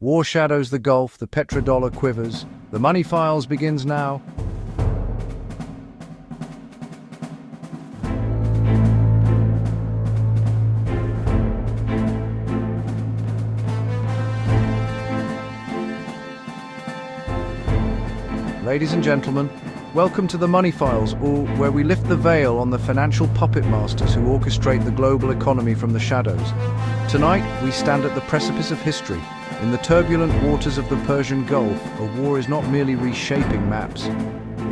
War shadows the Gulf, the petrodollar quivers. The Money Files begins now. Ladies and gentlemen, welcome to the Money Files, or where we lift the veil on the financial puppet masters who orchestrate the global economy from the shadows. Tonight, we stand at the precipice of history. In the turbulent waters of the Persian Gulf, a war is not merely reshaping maps.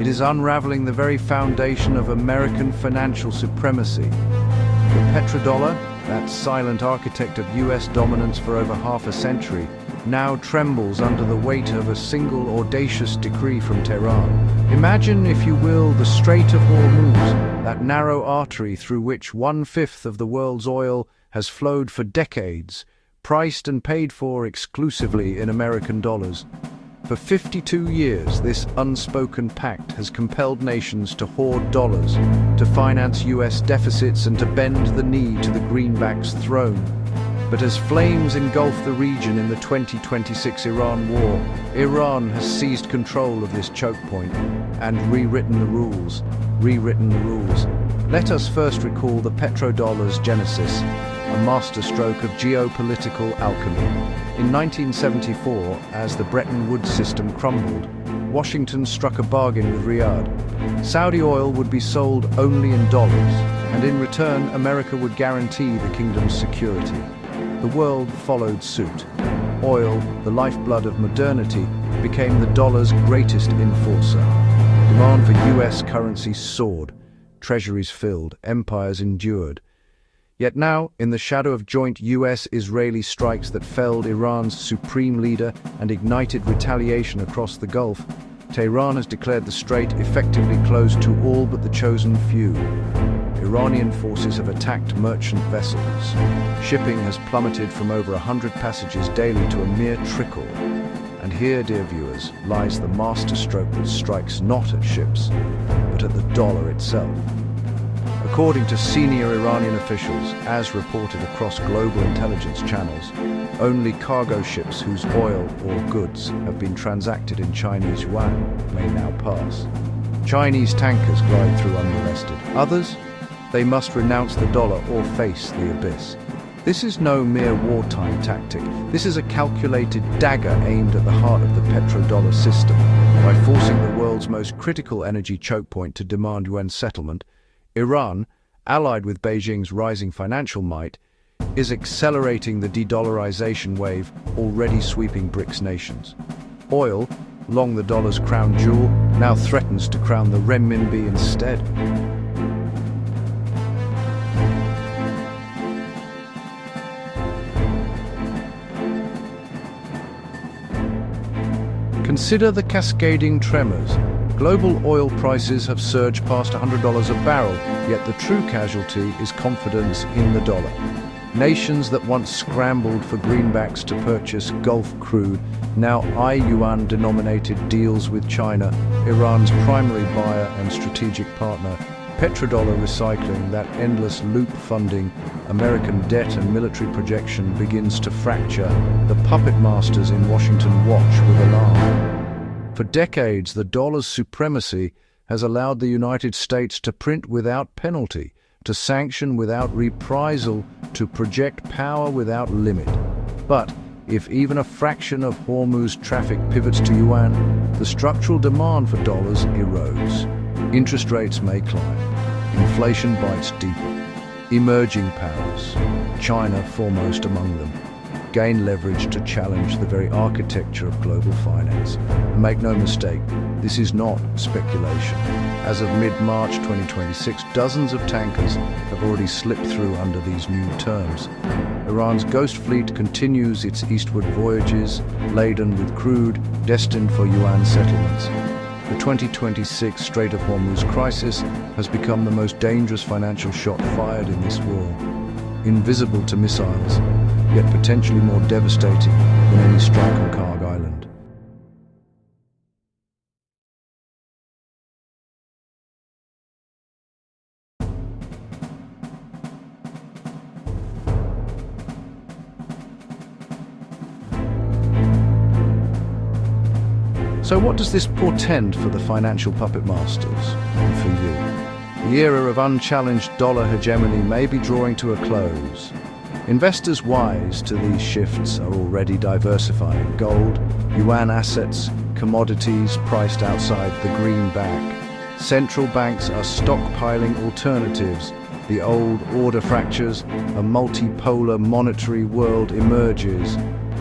It is unraveling the very foundation of American financial supremacy. The petrodollar, that silent architect of US dominance for over half a century, now trembles under the weight of a single audacious decree from Tehran. Imagine, if you will, the Strait of Hormuz, that narrow artery through which 1/5 of the world's oil has flowed for decades, priced and paid for exclusively in American dollars. For 52 years, this unspoken pact has compelled nations to hoard dollars, to finance US deficits and to bend the knee to the greenback's throne. But as flames engulf the region in the 2026 Iran war, Iran has seized control of this chokepoint and rewritten the rules. Let us first recall the petrodollar's genesis, a masterstroke of geopolitical alchemy. In 1974, as the Bretton Woods system crumbled, Washington struck a bargain with Riyadh. Saudi oil would be sold only in dollars, and in return, America would guarantee the kingdom's security. The world followed suit. Oil, the lifeblood of modernity, became the dollar's greatest enforcer. Demand for US currency soared. Treasuries filled. Empires endured. Yet now, in the shadow of joint US-Israeli strikes that felled Iran's supreme leader and ignited retaliation across the Gulf, Tehran has declared the strait effectively closed to all but the chosen few. Iranian forces have attacked merchant vessels. Shipping has plummeted from over 100 passages daily to a mere trickle. And here, dear viewers, lies the masterstroke that strikes not at ships, but at the dollar itself. According to senior Iranian officials, as reported across global intelligence channels, only cargo ships whose oil or goods have been transacted in Chinese yuan may now pass. Chinese tankers glide through unmolested. Others? They must renounce the dollar or face the abyss. This is no mere wartime tactic. This is a calculated dagger aimed at the heart of the petrodollar system. By forcing the world's most critical energy chokepoint to demand yuan settlement, Iran, allied with Beijing's rising financial might, is accelerating the de-dollarization wave already sweeping BRICS nations. Oil, long the dollar's crown jewel, now threatens to crown the renminbi instead. Consider the cascading tremors. Global oil prices have surged past $100 a barrel, yet the true casualty is confidence in the dollar. Nations that once scrambled for greenbacks to purchase Gulf crude now eye yuan-denominated deals with China, Iran's primary buyer and strategic partner. Petrodollar recycling, that endless loop funding, American debt and military projection begins to fracture. The puppet masters in Washington watch with alarm. For decades, the dollar's supremacy has allowed the United States to print without penalty, to sanction without reprisal, to project power without limit. But if even a fraction of Hormuz traffic pivots to yuan, the structural demand for dollars erodes. Interest rates may climb. Inflation bites deeper. Emerging powers, China foremost among them, gain leverage to challenge the very architecture of global finance. And make no mistake, this is not speculation. As of mid-March 2026, dozens of tankers have already slipped through under these new terms. Iran's ghost fleet continues its eastward voyages, laden with crude, destined for yuan settlements. The 2026 Strait of Hormuz crisis has become the most dangerous financial shot fired in this war. Invisible to missiles, yet potentially more devastating than any strike on Karg Island. So what does this portend for the financial puppet masters and for you? The era of unchallenged dollar hegemony may be drawing to a close. Investors wise to these shifts are already diversifying gold, yuan assets, commodities priced outside the greenback. Central banks are stockpiling alternatives. The old order fractures, a multipolar monetary world emerges.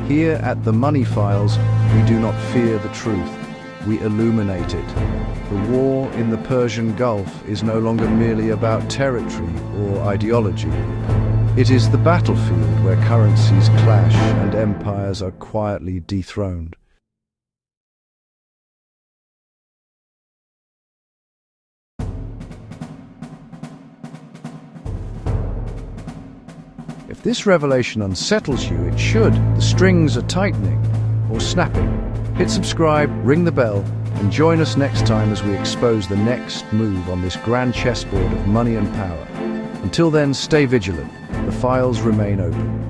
Here at the Money Files, we do not fear the truth, we illuminate it. The war in the Persian Gulf is no longer merely about territory or ideology. It is the battlefield where currencies clash and empires are quietly dethroned. If this revelation unsettles you, it should. The strings are tightening or snapping. Hit subscribe, ring the bell, and join us next time as we expose the next move on this grand chessboard of money and power. Until then, stay vigilant. The files remain open.